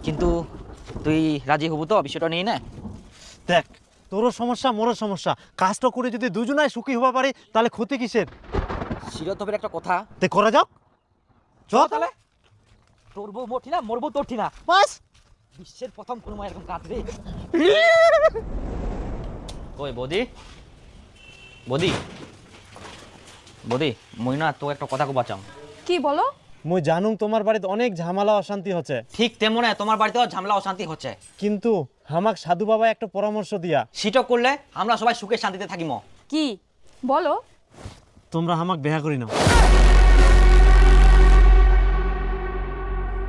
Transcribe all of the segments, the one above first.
কিন্তু তুই রাজি হবু তো বিষয়টা নিয়ে না? দেখ, তোরও সমস্যা মোরও সমস্যা, কাজটা করে যদি দুজনাই সুখী হবা পারি তাহলে ক্ষতি কিসের? শিরোতবের একটা কথা, তে করা যাক। চ তাহলে। তোর বউ মোর ঠিনা, মোর বউ তোর ঠিনা, বাস। বিশ্বের প্রথম কোনো মায়ের এরকম কাজ রে। ওই বৌদি, বৌদি, বৌদি, মই না তো একটা কথা কো বাঁচাও। কি বলো? মুই জানুম তোমার বাড়িতে অনেক ঝামেলা অশান্তি হচ্ছে, ঠিক তেমন তোমার বাড়িতেও ঝামেলা অশান্তি হচ্ছে, কিন্তু হামাক সাধু বাবা একটা পরামর্শ দিয়া সেটা করলে আমরা সবাই সুখে শান্তিতে থাকিম। কি বলো? তোমরা হামাক বেহা করি নাও।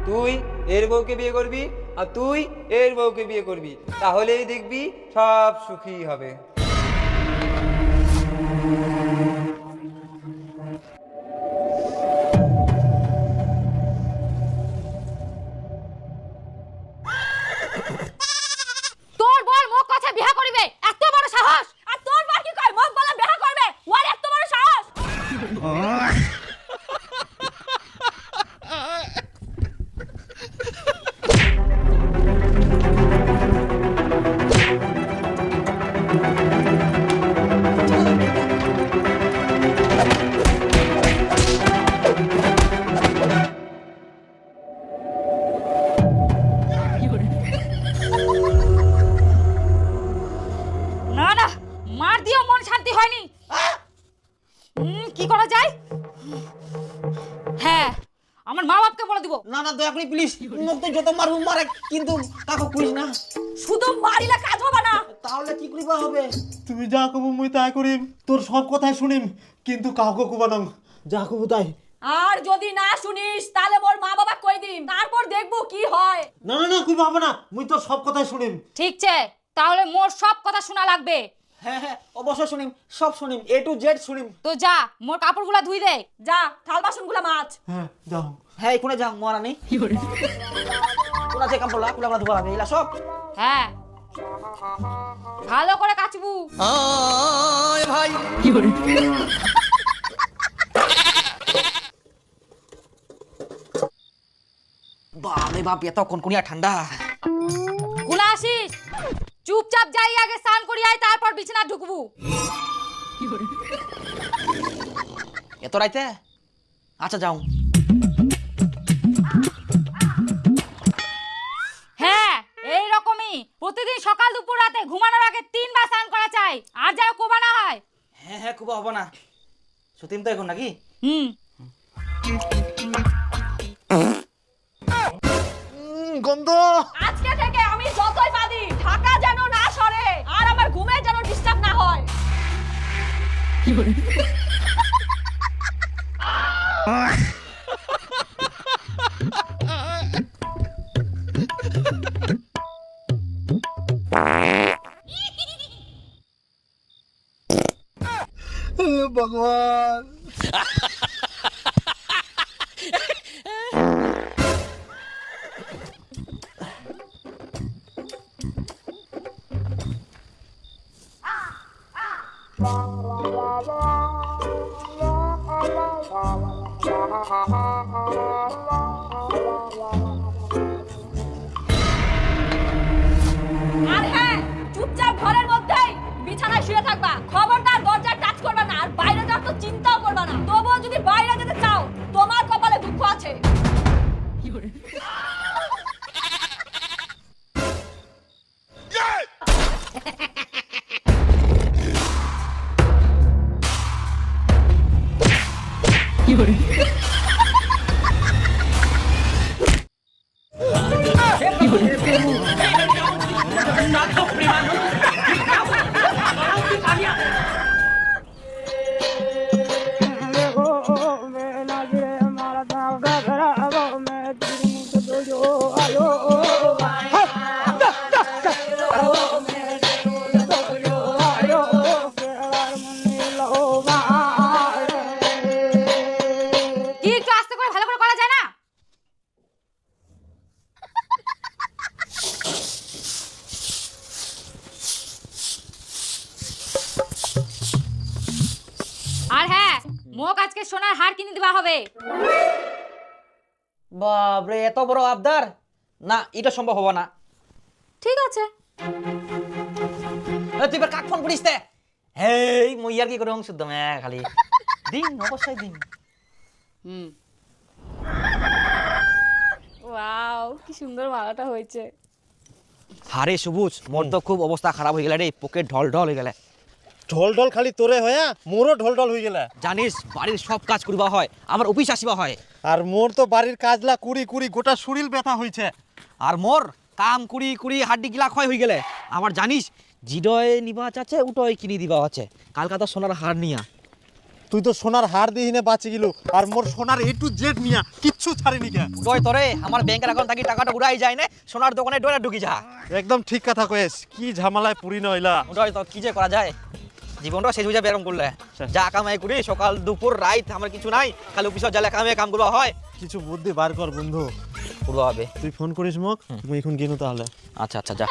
তুই এর বউকে বিয়ে করবি আর তুই এর বউকে বিয়ে করবি, তাহলেই দেখবি সব সুখী হবে। তোর বল মোক কথা বিয়া করিবে, এত বড় সাহস! আর তোর বল কি কয় মোক বলে বিয়া করবে, ওর এত বড় সাহস! না না, মার দিও মন শান্তি হয়নি। কি করা যায়? হ্যাঁ, আমার মা বাপকে বলে দিব। না না, দয়া করে প্লিজ, মুখ তো যত মারবো মারে, কিন্তু কাকু কইস না। শুধু মারিলে কাজ হবে না। তাহলে কি করিবা হবে? তুমি যা কব মুই তাই করিম, তোর সব কথাই শুনিম, কিন্তু কাউকে কবা না, যা কব তাই। আর যদি না শুনিস তাহলে মোর মা বাবা কই দিম, তারপর দেখবো কি হয়। না না না, কইবা হবে না, মুই তোর সব কথাই শুনিম। ঠিক আছে, তাহলে মোর সব কথা শোনা লাগবে। হ্যাঁ হ্যাঁ, অবশ্যই শুনিম, সব শুনিম, A to Z শুনিম। তো যা, মোর কাপড়গুলা ধুই দে, যা থাল বাসনগুলা মাছ। হ্যাঁ যাও। হ্যাঁ, এখানে যাও মহারানী। তোরা যে কাম করলা, কুলা আমরা ধোয়া হবে, এলা সব। হ্যাঁ, ভালো করে কাচবু। ভাই বাপরে বাপ, এত কনকনিয়া ঠান্ডা। কুলা আসিস, চুপচাপ যাই আগে স্নান করি আই, তারপর বিছানা ঢুকবু। এত রাইতে? আচ্ছা যাও। হ্যাঁ, এই রকমই প্রতিদিন সকাল দুপুর রাতে ঘুমানোর আগে 3 বার স্নান করা চাই, আর যেন কোবা না হয়। হ্যাঁ হ্যাঁ, কুবা হবো না। সতীন তো এখন নাকি? গন্ধ। আজকে থেকে আমি যতই বাদি ঢাকা যেন না সরে, আর আমার ঘুমে যেন ডিস্টার্ব না হয়। ভগবান। আর হ্যাঁ, চুপচাপ ঘরের মধ্যেই বিছানায় শুয়ে থাকবা, খবরদার দরজা টাচ করবা না, আর বাইরে যাওয়ার তো চিন্তাও করবা না। তবুও যদি বাইরে যেতে চাও, তোমার কপালে দুঃখ আছে। কি একটু আস্তে করে ভালো করে করা যায় না? আর হ্যাঁ, মোক আজকে সোনার হার কিনে দেওয়া হবে। বাপরে, এত বড় আবদার! না এটা সম্ভব হবে না। ঠিক আছে। তুই এবার কাক ফোন করিস তে? হেই মই আর কি করে শুদ্ধ খালি দিন অবশ্যই দিন। ওয়াও কি সুন্দর মালাটা হয়েছে। আরে সবুজ, মোর তো খুব অবস্থা খারাপ হয়ে গেল রে, পকেট ঢল ঢল হয়ে গেলে। ঢল ঢল খালি তোরে হয়া মোরও ঢল ঢল হয়ে গেলে। জানিস বাড়ির সব কাজ করিবা হয়, আমার অফিস আসিবা হয়। আর মোর তো বাড়ির কাজলা কুড়ি কুড়ি গোটা শরীর ব্যথা হয়েছে। আর মোর কাম কুড়ি কুড়ি হাড্ডি গিলা ক্ষয় হয়ে গেলে। আমার জানিস জিডয় নিবা আছে উটয় কিনি দিবা আছে, কালকা তো সোনার হার নিয়া। তুই তো সোনার হার দিহিনে বাঁচি গেল, আর মোর সোনার A to Z নিয়া কিচ্ছু ছাড়িনি কে। উটয় তোরে আমার ব্যাংকের অ্যাকাউন্ট থাকি টাকাটা উড়াই যায় না, সোনার দোকানে ডোরা ঢুকি যা। একদম ঠিক কথা কয়েস, কি ঝামেলায় পুরি নইলা। উটয় তো কি যে করা যায়, জীবনটা শেষ হয়ে যাবে এরকম করলে। যা কামাই করি সকাল দুপুর রাত আমার কিছু নাই, খালি অফিসে জ্বালা কাম করবা হয়। কিছু বুদ্ধি বার কর বন্ধু। করবা হবে। তুই ফোন করিস মোক, মুই এখন গেনু তাহলে। আচ্ছা আচ্ছা যা।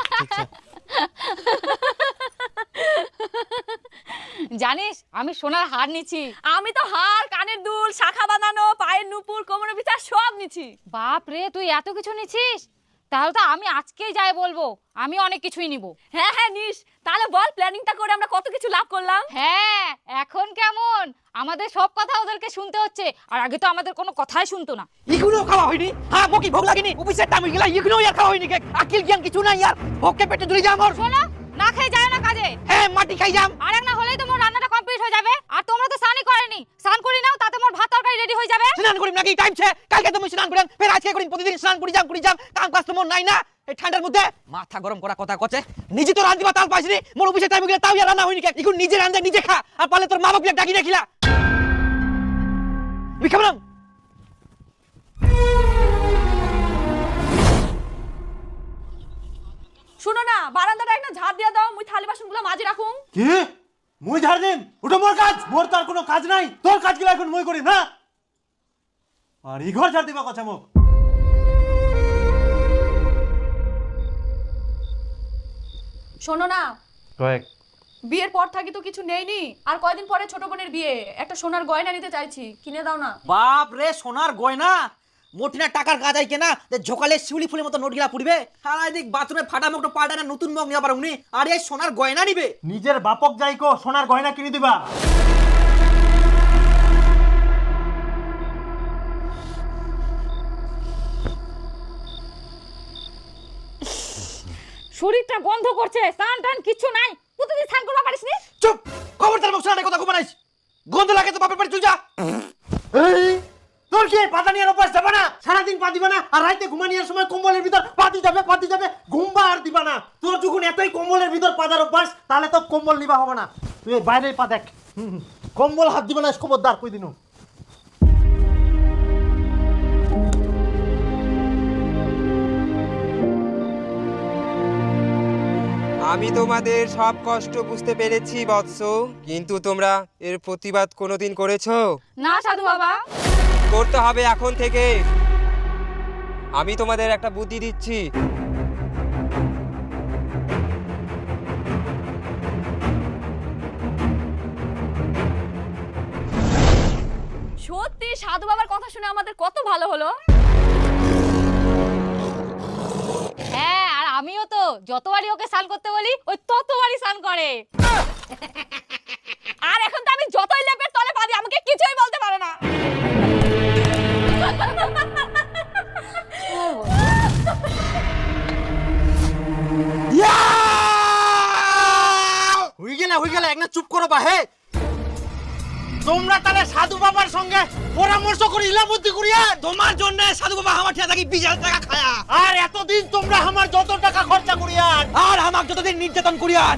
জানিস আমি সোনার হার নিছি। আমি তো হার, কানের দুল, শাখা বাঁধানো, পায়ের নুপুর, কোমরের বিচার সব নিছি। বাপ রে, তুই এত কিছু নিছিস? তাহলে তো আমি আজকেই যাই বলবো, আমি অনেক কিছুই নিব। হ্যাঁ হ্যাঁ নিস। তাহলে বল প্ল্যানিংটা করে আমরা কত কিছু লাভ করলাম। হ্যাঁ, এখন কেমন আমাদের সব কথা ওদেরকে শুনতে হচ্ছে, আর আগে তো আমাদের কোনো কথাই শুনতো না। এগুলো খাওয়া হয়নি, হ্যাঁ বকি ভোগ লাগেনি, অফিসের টাইম হয়ে গেল, এগুলো আর খাওয়া হয়নি। আকিল জ্ঞান কিছু নাই আর, ভোগকে পেটে ধরে যা আমার। শোনো, না খেয়ে যায় না কাজে। হ্যাঁ মাটি খাই যাম। আর এক না হলেই তো মোর রান্নাটা কমপ্লিট হয়ে যাবে। আর তোমরা তো স্নানই করেনি, স্নান করি নাও, তাতে মোর ভাত তরকারি রেডি হয়ে যাবে। স্নান করিম নাকি টাইম ছে? কালকে তুমি স্নান করেন, ফের আজকে করিম, প্রতিদিন স্নান করি যাম, কাম কাজ তো মোর নাই না। এই ঠান্ডার মধ্যে মাথা গরম করা কথা কচ্ছে, নিজে তো রাঁধবা তাল পাইছিনি, মোর অফিসের টাইম গেলে তাও আর রান্না হয়নি। এখন নিজে রাঁধে নিজে খা, আর পারলে তোর মা বাপকে ডাকি রাখিলা। তুই খাবো শুনো না, বারান্দাটা একটা ঝাড় দিয়ে দাও, মুই থালি বাসনগুলো মাঝে রাখুম। কি মুই ঝাড় দিম? ওটা মোর কাজ, মোর তার কোনো কাজ নাই। তোর কাজগুলো এখন মুই করি না। আর ই ঘর ঝাড় দিবা কথা মোক। শোনো না, কয়েক বিয়ের পর থাকি তো কিছু নেইনি, আর কয়দিন পরে ছোট বোনের বিয়ে, একটা সোনার গয়না নিতে চাইছি, কিনে দাও না। বাপ রে, সোনার গয়না মোটিনা টাকার গাজাই কেনা, ঝোকালে শিউলি ফুলের মতো নোট গিলা পুড়বে। আর এদিক বাথরুমে ফাটা মুখটা পাল্টা না, নতুন মুখ নিবা পারো উনি, আর এই সোনার গয়না নিবে। নিজের বাপক যাইকো সোনার গয়না কিনে দিবা। শরীরটা গন্ধ করছে, স্নান টান কিছু নাই, প্রতিদিন স্নান করবা পারিস নি? চুপ, খবরদার মুখ সামনে কথা কো বানাইস। গন্ধ লাগে তো বাপের বাড়ি চল যা। এই তোর কি পাতা নিয়ে অভ্যাস যাবে না? সারাদিন পা দিবা না, আর রাইতে ঘুমানিয়ার সময় কম্বলের ভিতর পাতি যাবে, ঘুমবা আর দিবা না। তোর যখন এতই কম্বলের ভিতর পাদার অভ্যাস, তাহলে তো কম্বল নিবা হবে না। তুই বাইরে পা দেখ, কম্বল হাত দিবা না, খবরদার কই দিনু। আমি তোমাদের সব কষ্ট বুঝতে পেরেছি বৎস, কিন্তু তোমরা এর প্রতিবাদ কোনোদিন করেছো? না সাধু বাবা। করতে হবে এখন থেকে। আমি তোমাদের একটা বুদ্ধি দিচ্ছি। সত্যি সাধু বাবার কথা শুনে আমাদের কত ভালো হলো। হ্যাঁ, আর আমিও তো যতবারই ওকে স্নান করতে বলি, ওই ততবারই স্নান করে। আর এখন তো আমি যতই লেপের তলে পা দিই, আমাকে কিছুই বলতে পারে না। হয়ে গেলে একনা চুপ করো বা। হে তোমরা তাহলে সাধু বাবার সঙ্গে পরামর্শ করে ইলা বুদ্ধি করিয়া, তোমার জন্য সাধু বাবা আমার ঠিয়া থাকি 20,000 টাকা খায়া, আর এতদিন তোমরা আমার যত টাকা খরচা করিয়া, আর আমাকে যতদিন নির্যাতন করিয়ান,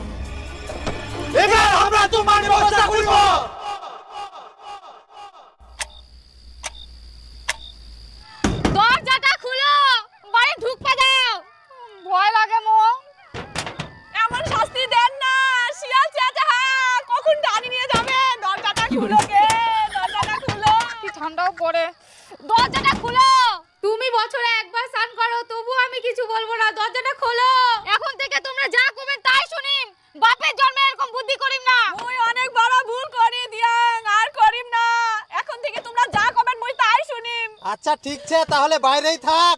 এবার আমরা তোমার ব্যবস্থা করিব। দরজাটা খুলো, বাড়ি ঢুকতে দাও, ভয় লাগে মো। এমন শাস্তি দেন না, শিয়াল চেঁচে হ্যাঁ কখন টানি নিয়ে যাবে। দরজাটা খুলো গে, দরজাটা খুলো। কি ঠান্ডাও পড়ে, দরজাটা খুলো। তুমি বছরে একবার স্নান করো, তবু আমি কিছু বলবো না, দরজাটা খোলো। এখন থেকে তোমরা যা করবেন তাই শুনিম, বাপের জন্মে এরকম বুদ্ধি করিম না। মুই অনেক বড় ভুল করি দিয়াং, আর করিম না। এখন থেকে তোমরা যা করবেন মুই তাই শুনিম। আচ্ছা ঠিক আছে, তাহলে বাইরেই থাক।